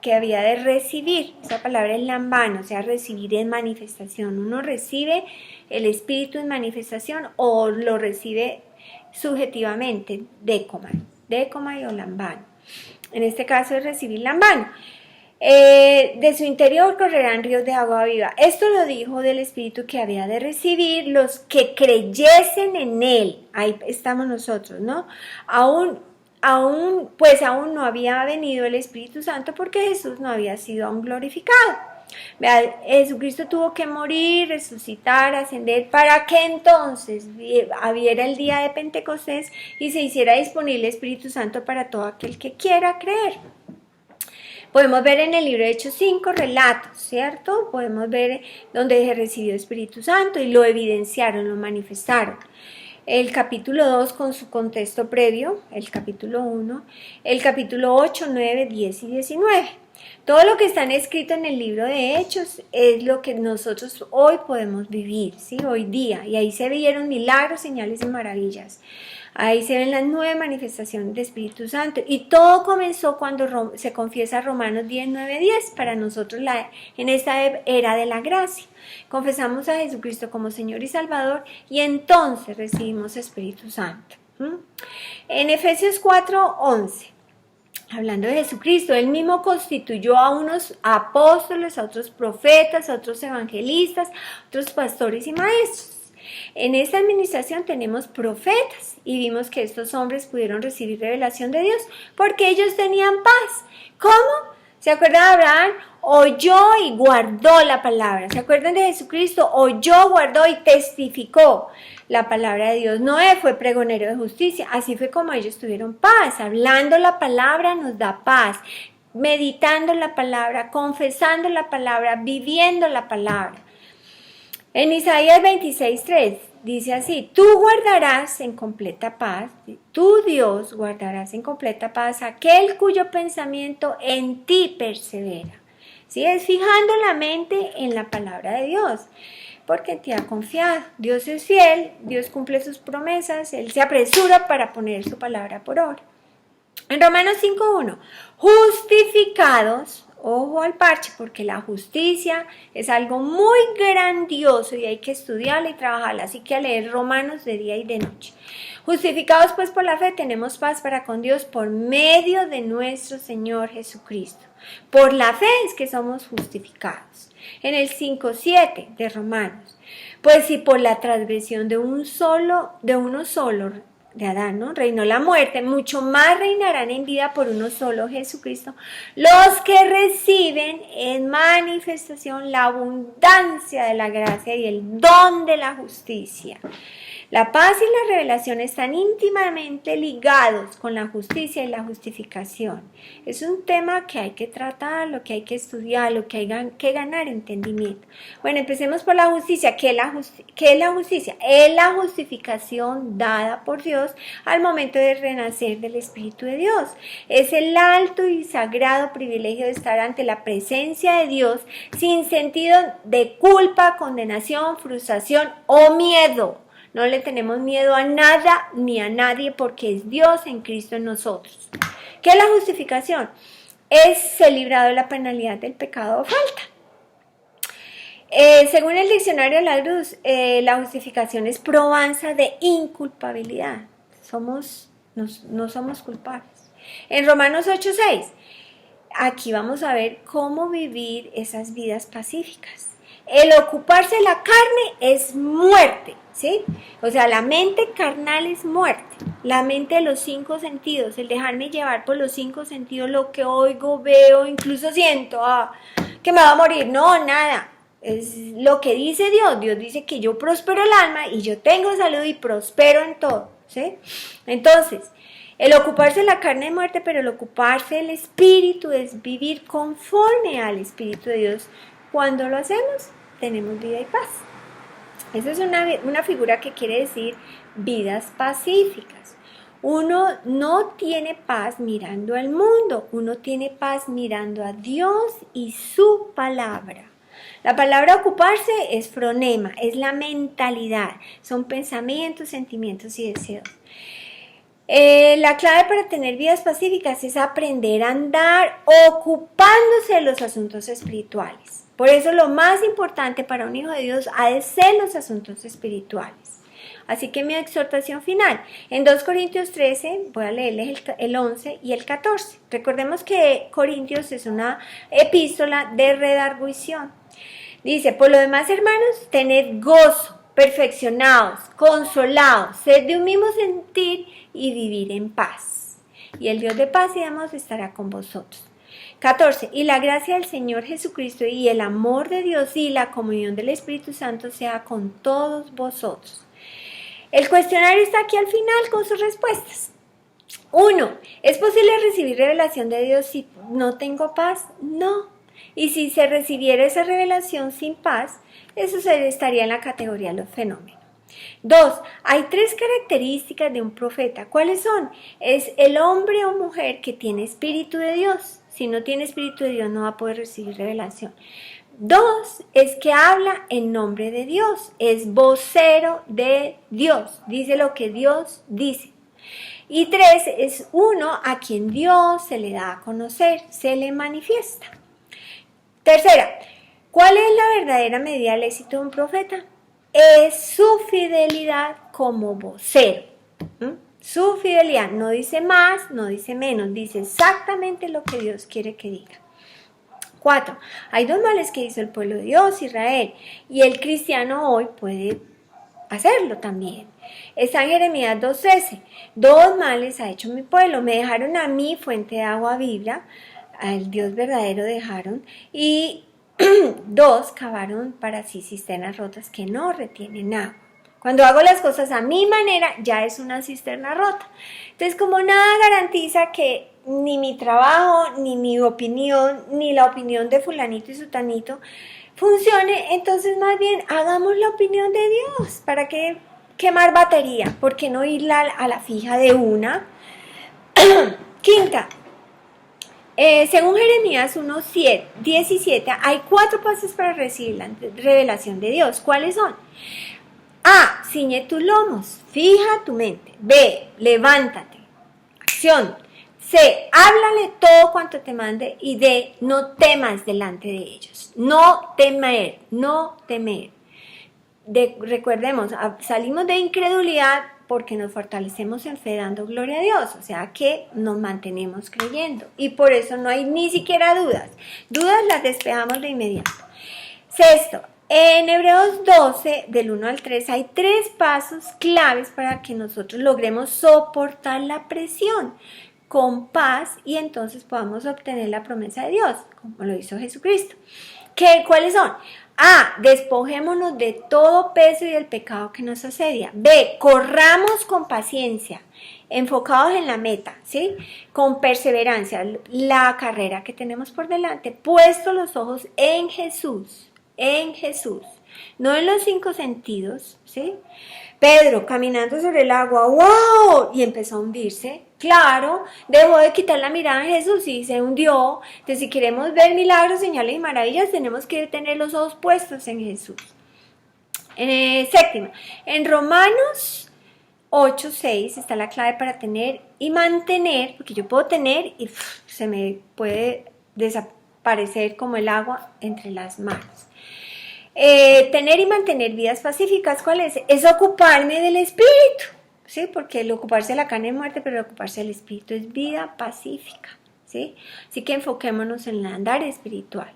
que había de recibir. Esa palabra es lambán, o sea, recibir en manifestación. Uno recibe el Espíritu en manifestación o lo recibe subjetivamente, décoma y lambán. En este caso es recibir lambán. De su interior correrán ríos de agua viva. Esto lo dijo del Espíritu que había de recibir los que creyesen en él. Ahí estamos nosotros, ¿no? Aún aún no había venido el Espíritu Santo porque Jesús no había sido aún glorificado. Vea, Jesucristo tuvo que morir, resucitar, ascender, para que entonces hubiera el día de Pentecostés y se hiciera disponible el Espíritu Santo para todo aquel que quiera creer. Podemos ver en el libro de Hechos 5 relatos, ¿cierto? Podemos ver donde se recibió el Espíritu Santo y lo evidenciaron, lo manifestaron. El capítulo 2 con su contexto previo, el capítulo 1, el capítulo 8, 9, 10 y 19. Todo lo que está escrito en el libro de Hechos es lo que nosotros hoy podemos vivir, ¿sí? Hoy día. Y ahí se vieron milagros, señales y maravillas. Ahí se ven las 9 manifestaciones del Espíritu Santo. Y todo comenzó cuando se confiesa Romanos 10, 9, 10. Para nosotros en esta era de la gracia. Confesamos a Jesucristo como Señor y Salvador y entonces recibimos Espíritu Santo. En Efesios 4, 11. Hablando de Jesucristo, Él mismo constituyó a unos apóstoles, a otros profetas, a otros evangelistas, a otros pastores y maestros. En esta administración tenemos profetas y vimos que estos hombres pudieron recibir revelación de Dios porque ellos tenían paz. ¿Cómo? ¿Se acuerdan de Abraham? Oyó y guardó la palabra. ¿Se acuerdan de Jesucristo? Oyó, guardó y testificó la palabra de Dios. Noé fue pregonero de justicia. Así fue como ellos tuvieron paz. Hablando la palabra nos da paz. Meditando la palabra, confesando la palabra, viviendo la palabra. En Isaías 26:3 dice así: tú guardarás en completa paz, tú Dios guardarás en completa paz aquel cuyo pensamiento en ti persevera. ¿Sí? Es fijando la mente en la palabra de Dios, porque en ti ha confiado. Dios es fiel, Dios cumple sus promesas, Él se apresura para poner su palabra por obra. En Romanos 5:1, justificados. Ojo al parche, porque la justicia es algo muy grandioso y hay que estudiarla y trabajarla, así que a leer Romanos de día y de noche. Justificados pues por la fe tenemos paz para con Dios por medio de nuestro Señor Jesucristo. Por la fe es que somos justificados. En el 5:7 de Romanos, pues si por la transgresión de uno solo de Adán, ¿no? Reinó la muerte, mucho más reinarán en vida por uno solo, Jesucristo, los que reciben en manifestación la abundancia de la gracia y el don de la justicia. La paz y la revelación están íntimamente ligados con la justicia y la justificación. Es un tema que hay que tratar, lo que hay que estudiar, lo que hay que ganar entendimiento. Bueno, empecemos por la justicia. ¿Qué es la justicia? Es la justificación dada por Dios al momento de renacer del Espíritu de Dios. Es el alto y sagrado privilegio de estar ante la presencia de Dios sin sentido de culpa, condenación, frustración o miedo. No le tenemos miedo a nada ni a nadie porque es Dios en Cristo en nosotros. ¿Qué es la justificación? Es ser librado de la penalidad del pecado o falta. Según el diccionario de la Luz, la justificación es probanza de inculpabilidad. No somos culpables. En Romanos 8:6, aquí vamos a ver cómo vivir esas vidas pacíficas. El ocuparse de la carne es muerte, ¿sí? O sea, la mente carnal es muerte. La mente de los 5 sentidos, el dejarme llevar por los 5 sentidos, lo que oigo, veo, incluso siento, que me va a morir. No, nada. Es lo que dice Dios. Dios dice que yo prospero el alma y yo tengo salud y prospero en todo, ¿sí? Entonces, el ocuparse de la carne es muerte, pero el ocuparse del espíritu es vivir conforme al Espíritu de Dios. Cuando lo hacemos, tenemos vida y paz. Esa es una figura que quiere decir vidas pacíficas. Uno no tiene paz mirando al mundo, uno tiene paz mirando a Dios y su palabra. La palabra ocuparse es fronema, es la mentalidad, son pensamientos, sentimientos y deseos. La clave para tener vidas pacíficas es aprender a andar ocupándose de los asuntos espirituales. Por eso lo más importante para un hijo de Dios ha de ser los asuntos espirituales. Así que mi exhortación final, en 2 Corintios 13, voy a leerles el 11 y el 14. Recordemos que Corintios es una epístola de redarguición. Dice: por lo demás, hermanos, tened gozo, perfeccionados, consolados, sed de un mismo sentir y vivir en paz. y el Dios de paz y amor estará con vosotros. 14. Y la gracia del Señor Jesucristo y el amor de Dios y la comunión del Espíritu Santo sea con todos vosotros. El cuestionario está aquí al final con sus respuestas. 1. ¿Es posible recibir revelación de Dios si no tengo paz? No. Y si se recibiera esa revelación sin paz, eso estaría en la categoría de los fenómenos. 2. Hay 3 características de un profeta. ¿Cuáles son? Es el hombre o mujer que tiene espíritu de Dios. Si no tiene espíritu de Dios no va a poder recibir revelación. 2. Es que habla en nombre de Dios. Es vocero de Dios. Dice lo que Dios dice. Y 3. Es uno a quien Dios se le da a conocer, se le manifiesta. Tercera. ¿Cuál es la verdadera medida del éxito de un profeta? Es su fidelidad como vocero. Su fidelidad no dice más, no dice menos, dice exactamente lo que Dios quiere que diga. 4. Hay 2 males que hizo el pueblo de Dios, Israel, y el cristiano hoy puede hacerlo también. Está en Jeremías 2:13. 2 males ha hecho mi pueblo. Me dejaron a mí fuente de agua viva, al Dios verdadero dejaron, y 2, cavaron para sí cisternas rotas que no retienen agua. Cuando hago las cosas a mi manera, ya es una cisterna rota. Entonces, como nada garantiza que ni mi trabajo, ni mi opinión, ni la opinión de fulanito y sutanito funcione, entonces más bien hagamos la opinión de Dios. ¿Para qué quemar batería? ¿Por qué no irla a la fija de una? Quinta. Según Jeremías 1:17, hay 4 pasos para recibir la revelación de Dios. ¿Cuáles son? A. Ciñe tus lomos, fija tu mente. B. Levántate, acción. C. Háblale todo cuanto te mande. Y D. No temas delante de ellos. No temer, no temer. Recordemos, salimos de incredulidad porque nos fortalecemos en fe dando gloria a Dios, o sea que nos mantenemos creyendo y por eso no hay ni siquiera dudas. Dudas las despejamos de inmediato. Sexto, en Hebreos 12, del 1 al 3, hay 3 pasos claves para que nosotros logremos soportar la presión con paz y entonces podamos obtener la promesa de Dios, como lo hizo Jesucristo. ¿Cuáles son? A. Despojémonos de todo peso y del pecado que nos asedia. B. Corramos con paciencia, enfocados en la meta, ¿sí? Con perseverancia, la carrera que tenemos por delante, puesto los ojos en Jesús, no en los 5 sentidos, ¿sí? Pedro, caminando sobre el agua, ¡wow! Y empezó a hundirse. Claro, dejó de quitar la mirada en Jesús y se hundió. Entonces, si queremos ver milagros, señales y maravillas, tenemos que tener los ojos puestos en Jesús. Séptima, en Romanos 8:6 está la clave para tener y mantener, porque yo puedo tener y se me puede desaparecer como el agua entre las manos. Tener y mantener vidas pacíficas, ¿cuál es? Es ocuparme del espíritu, ¿sí? Porque el ocuparse de la carne es muerte, pero el ocuparse del espíritu es vida pacífica, ¿sí? Así que enfoquémonos en el andar espiritual.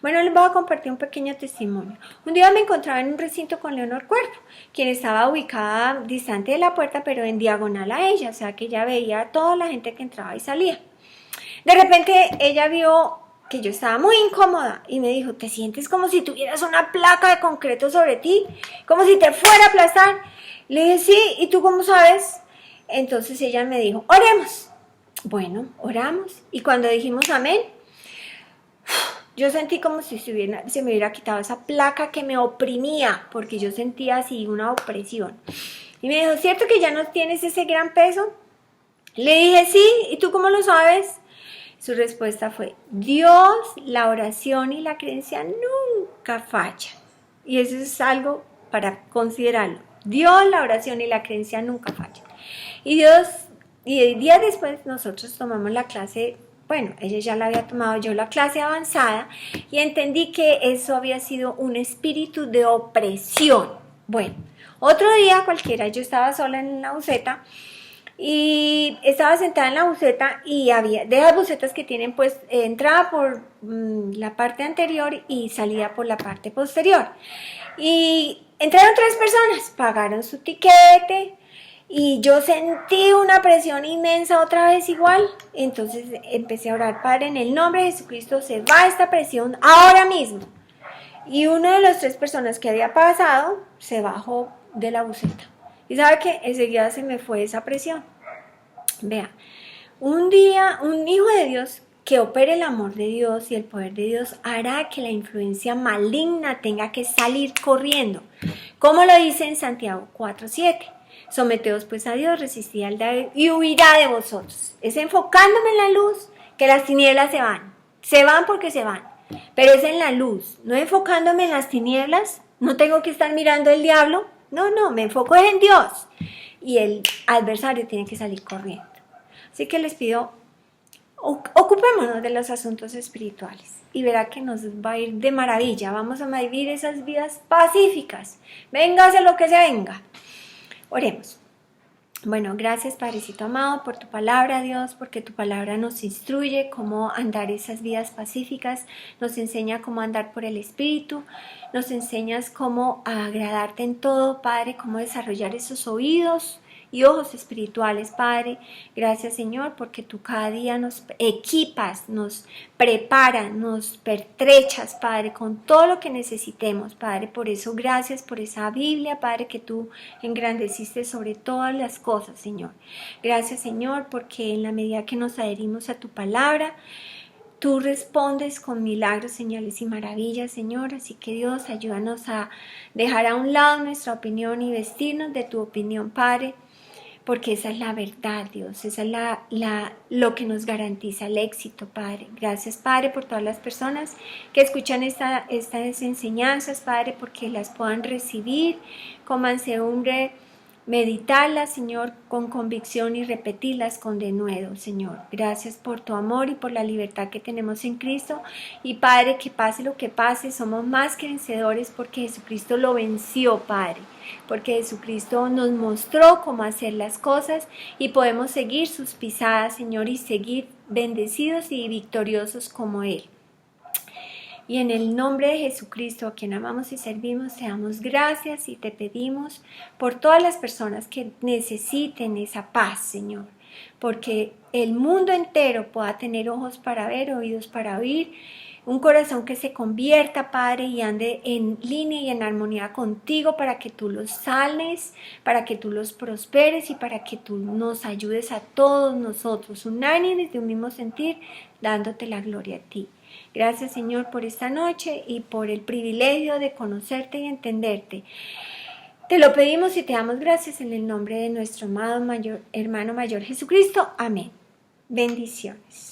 Bueno, les voy a compartir un pequeño testimonio. Un día me encontraba en un recinto con Leonor Cuervo, quien estaba ubicada distante de la puerta, pero en diagonal a ella, o sea que ella veía a toda la gente que entraba y salía. De repente ella vio que yo estaba muy incómoda y me dijo, ¿te sientes como si tuvieras una placa de concreto sobre ti? Como si te fuera a aplastar. Le dije, sí, ¿y tú cómo sabes? Entonces ella me dijo, oremos. Bueno, oramos. Y cuando dijimos amén, yo sentí como si se me hubiera quitado esa placa que me oprimía, porque yo sentía así una opresión. Y me dijo, ¿cierto que ya no tienes ese gran peso? Le dije, sí, ¿y tú cómo lo sabes? Su respuesta fue, Dios, la oración y la creencia nunca fallan. Y eso es algo para considerarlo. Dios, la oración y la creencia nunca fallan. Y el día después nosotros tomamos la clase, bueno, ella ya la había tomado, yo la clase avanzada, y entendí que eso había sido un espíritu de opresión. Bueno, otro día cualquiera, yo estaba sola en la buseta, y estaba sentada en la buseta y había de las busetas que tienen pues entrada por la parte anterior y salida por la parte posterior. Y entraron 3 personas, pagaron su tiquete Y yo sentí una presión inmensa otra vez igual. Entonces empecé a orar, Padre, en el nombre de Jesucristo, se va esta presión ahora mismo. Y una de las 3 personas que había pasado se bajó de la buseta. Y sabe que enseguida se me fue esa presión. Vea, un día, un hijo de Dios que opere el amor de Dios y el poder de Dios hará que la influencia maligna tenga que salir corriendo. Como lo dice en Santiago 4:7. Someteos pues a Dios, resistid al débil y huirá de vosotros. Es enfocándome en la luz que las tinieblas se van. Se van porque se van. Pero es en la luz, no enfocándome en las tinieblas. No tengo que estar mirando el diablo. No, me enfoco en Dios. Y el adversario tiene que salir corriendo. Así que les pido, ocupémonos de los asuntos espirituales y verá que nos va a ir de maravilla. Vamos a vivir esas vidas pacíficas. Véngase lo que se venga. Oremos. Bueno, gracias Padrecito amado por tu palabra, Dios, porque tu palabra nos instruye cómo andar esas vidas pacíficas, nos enseña cómo andar por el Espíritu, nos enseñas cómo agradarte en todo, Padre, cómo desarrollar esos oídos y ojos espirituales, Padre. Gracias, Señor, porque tú cada día nos equipas, nos preparas, nos pertrechas, Padre, con todo lo que necesitemos, Padre. Por eso, gracias por esa Biblia, Padre, que tú engrandeciste sobre todas las cosas, Señor. Gracias, Señor, porque en la medida que nos adherimos a tu palabra, tú respondes con milagros, señales y maravillas, Señor. Así que Dios, ayúdanos a dejar a un lado nuestra opinión y vestirnos de tu opinión, Padre. Porque esa es la verdad, Dios, esa es lo que nos garantiza el éxito, Padre. Gracias, Padre, por todas las personas que escuchan estas enseñanzas, Padre, porque las puedan recibir con mansedumbre, meditarlas, Señor, con convicción y repetirlas con denuedo, Señor. Gracias por tu amor y por la libertad que tenemos en Cristo. Y, Padre, que pase lo que pase, somos más que vencedores porque Jesucristo lo venció, Padre. Porque Jesucristo nos mostró cómo hacer las cosas y podemos seguir sus pisadas, Señor, y seguir bendecidos y victoriosos como Él. Y en el nombre de Jesucristo, a quien amamos y servimos, te damos gracias y te pedimos por todas las personas que necesiten esa paz, Señor. Porque el mundo entero pueda tener ojos para ver, oídos para oír, un corazón que se convierta, Padre, y ande en línea y en armonía contigo para que tú los sanes, para que tú los prosperes y para que tú nos ayudes a todos nosotros, unánimes de un mismo sentir, dándote la gloria a ti. Gracias, Señor, por esta noche y por el privilegio de conocerte y entenderte. Te lo pedimos y te damos gracias en el nombre de nuestro amado hermano mayor Jesucristo. Amén. Bendiciones.